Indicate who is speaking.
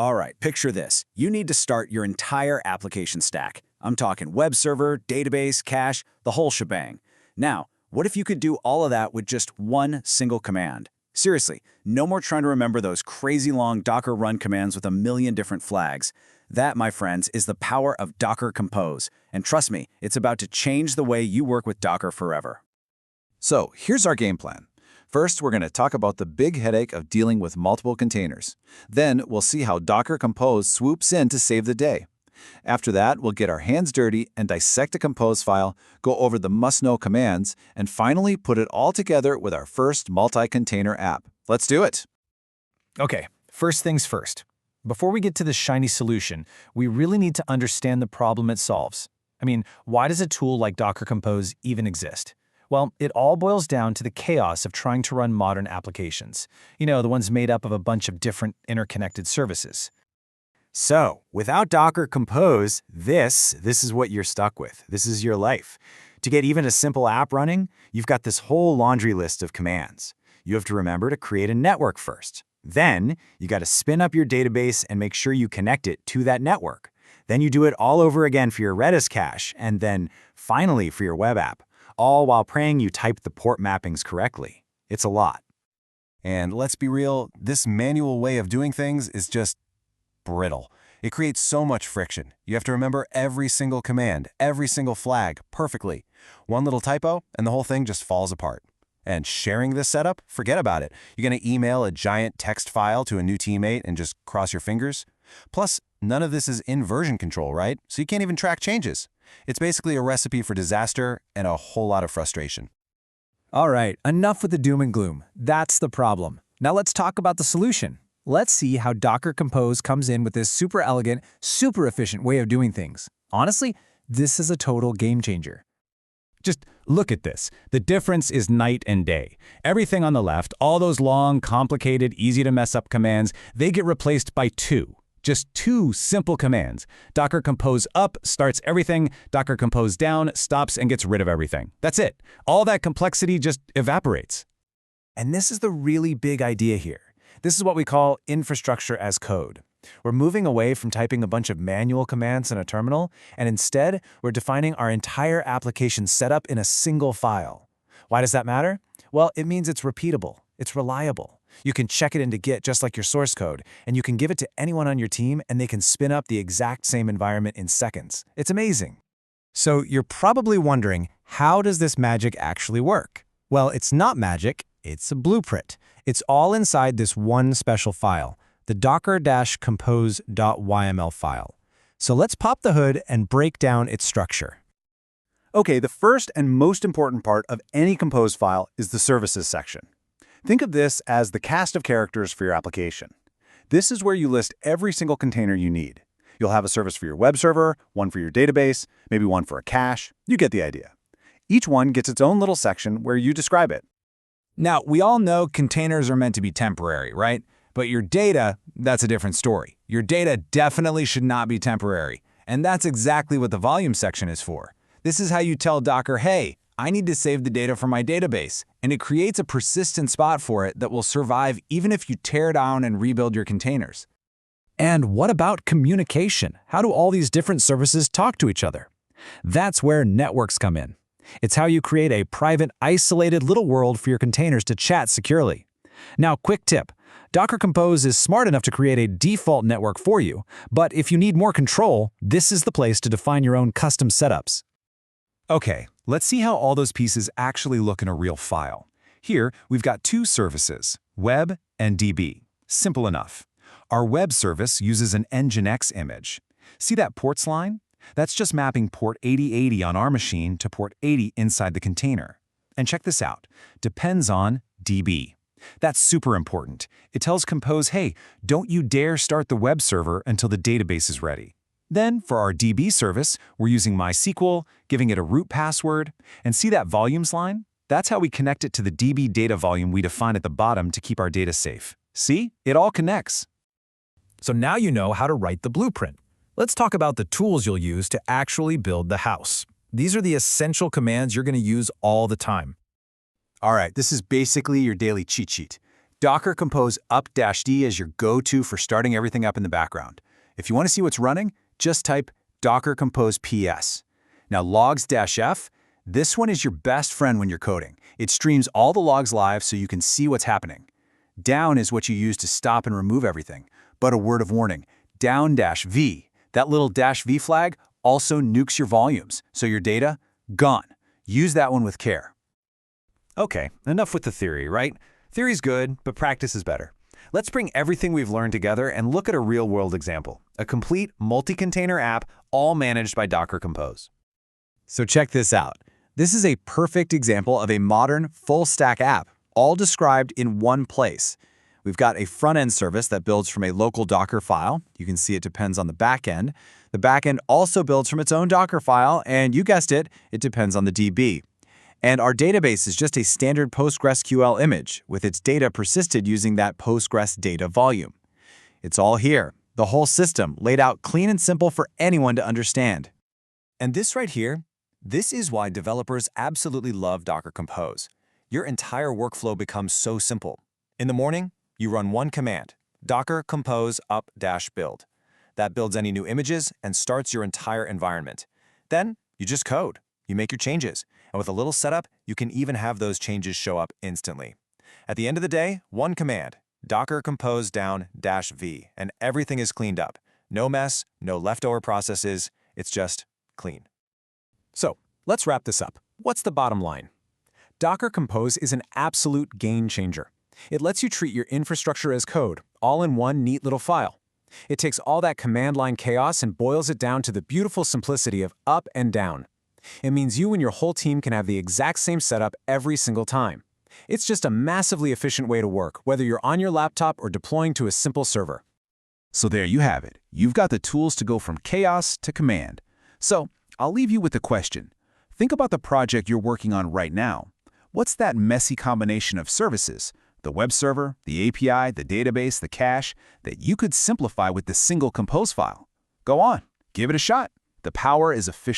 Speaker 1: All right, picture this. You need to start your entire application stack. I'm talking web server, database, cache, the whole shebang. Now, what if you could do all of that with just one single command? Seriously, no more trying to remember those crazy long Docker run commands with a million different flags. That, my friends, is the power of Docker Compose. And trust me, it's about to change the way you work with Docker forever.
Speaker 2: So here's our game plan. First, we're going to talk about the big headache of dealing with multiple containers. Then, we'll see how Docker Compose swoops in to save the day. After that, we'll get our hands dirty and dissect a Compose file, go over the must-know commands, and finally put it all together with our first multi-container app. Let's do it!
Speaker 3: Okay, first things first. Before we get to the shiny solution, we really need to understand the problem it solves. I mean, why does a tool like Docker Compose even exist? Well, it all boils down to the chaos of trying to run modern applications. You know, the ones made up of a bunch of different interconnected services.
Speaker 4: So, without Docker Compose, this is what you're stuck with. This is your life. To get even a simple app running, you've got this whole laundry list of commands. You have to remember to create a network first. Then, you got to spin up your database and make sure you connect it to that network. Then you do it all over again for your Redis cache, and then, finally, for your web app, all while praying you typed the port mappings correctly. It's a lot.
Speaker 5: And let's be real, this manual way of doing things is just brittle. It creates so much friction. You have to remember every single command, every single flag, perfectly. One little typo, and the whole thing just falls apart. And sharing this setup? Forget about it. You're going to email a giant text file to a new teammate and just cross your fingers? Plus, none of this is in version control, right? So you can't even track changes. It's basically a recipe for disaster and a whole lot of frustration.
Speaker 3: All right, enough with the doom and gloom. That's the problem. Now let's talk about the solution. Let's see how Docker Compose comes in with this super elegant, super efficient way of doing things. Honestly, this is a total game changer.
Speaker 6: Just look at this. The difference is night and day. Everything on the left, all those long, complicated, easy to mess up commands, they get replaced by two. Just two simple commands. Docker Compose up starts everything. Docker Compose down stops and gets rid of everything. That's it. All that complexity just evaporates.
Speaker 3: And this is the really big idea here. This is what we call infrastructure as code. We're moving away from typing a bunch of manual commands in a terminal, and instead, we're defining our entire application setup in a single file. Why does that matter? Well, it means it's repeatable, it's reliable. You can check it into Git just like your source code, and you can give it to anyone on your team, and they can spin up the exact same environment in seconds. It's amazing.
Speaker 4: So you're probably wondering, how does this magic actually work? Well, it's not magic, it's a blueprint. It's all inside this one special file, the docker-compose.yml file. So let's pop the hood and break down its structure. Okay, the first and most important part of any Compose file is the services section. Think of this as the cast of characters for your application. This is where you list every single container you need. You'll have a service for your web server, one for your database, maybe one for a cache. You get the idea. Each one gets its own little section where you describe it.
Speaker 2: Now, we all know containers are meant to be temporary, right? But your data, that's a different story. Your data definitely should not be temporary. And that's exactly what the volume section is for. This is how you tell Docker, hey, I need to save the data from my database. And it creates a persistent spot for it that will survive even if you tear down and rebuild your containers.
Speaker 3: And what about communication? How do all these different services talk to each other? That's where networks come in. It's how you create a private, isolated little world for your containers to chat securely. Now, quick tip. Docker Compose is smart enough to create a default network for you, but if you need more control, this is the place to define your own custom setups.
Speaker 2: Okay, let's see how all those pieces actually look in a real file. Here, we've got two services, web and DB. Simple enough. Our web service uses an Nginx image. See that ports line? That's just mapping port 8080 on our machine to port 80 inside the container. And check this out. Depends on DB. That's super important. It tells Compose, hey, don't you dare start the web server until the database is ready. Then, for our DB service, we're using MySQL, giving it a root password, and see that volumes line? That's how we connect it to the DB data volume we define at the bottom to keep our data safe. See? It all connects.
Speaker 3: So now you know how to write the blueprint. Let's talk about the tools you'll use to actually build the house. These are the essential commands you're going to use all the time.
Speaker 4: All right, this is basically your daily cheat sheet.
Speaker 3: Docker Compose up-d is your go-to for starting everything up in the background. If you want to see what's running, just type docker compose ps. Now logs-f, this one is your best friend when you're coding. It streams all the logs live so you can see what's happening. Down is what you use to stop and remove everything. But a word of warning, down-v, that little -v flag also nukes your volumes, so your data, gone. Use that one with care.
Speaker 2: Okay, enough with the theory, right? Theory's good, but practice is better. Let's bring everything we've learned together and look at a real-world example, a complete multi-container app all managed by Docker Compose.
Speaker 3: So check this out. This is a perfect example of a modern full-stack app, all described in one place. We've got a front-end service that builds from a local Docker file. You can see it depends on the back-end. The back-end also builds from its own Docker file, and you guessed it, it depends on the DB. And our database is just a standard PostgreSQL image, with its data persisted using that Postgres data volume. It's all here, the whole system, laid out clean and simple for anyone to understand. And this right here, this is why developers absolutely love Docker Compose. Your entire workflow becomes so simple. In the morning, you run one command, docker compose up-build. That builds any new images and starts your entire environment. Then, you just code. You make your changes. And with a little setup, you can even have those changes show up instantly. At the end of the day, one command, docker compose down-v, and everything is cleaned up. No mess, no leftover processes, it's just clean. So, let's wrap this up. What's the bottom line? Docker Compose is an absolute game changer. It lets you treat your infrastructure as code, all in one neat little file. It takes all that command line chaos and boils it down to the beautiful simplicity of up and down. It means you and your whole team can have the exact same setup every single time. It's just a massively efficient way to work, whether you're on your laptop or deploying to a simple server.
Speaker 2: So there you have it. You've got the tools to go from chaos to command. So I'll leave you with the question. Think about the project you're working on right now. What's that messy combination of services, the web server, the API, the database, the cache, that you could simplify with the single compose file? Go on, give it a shot. The power is official.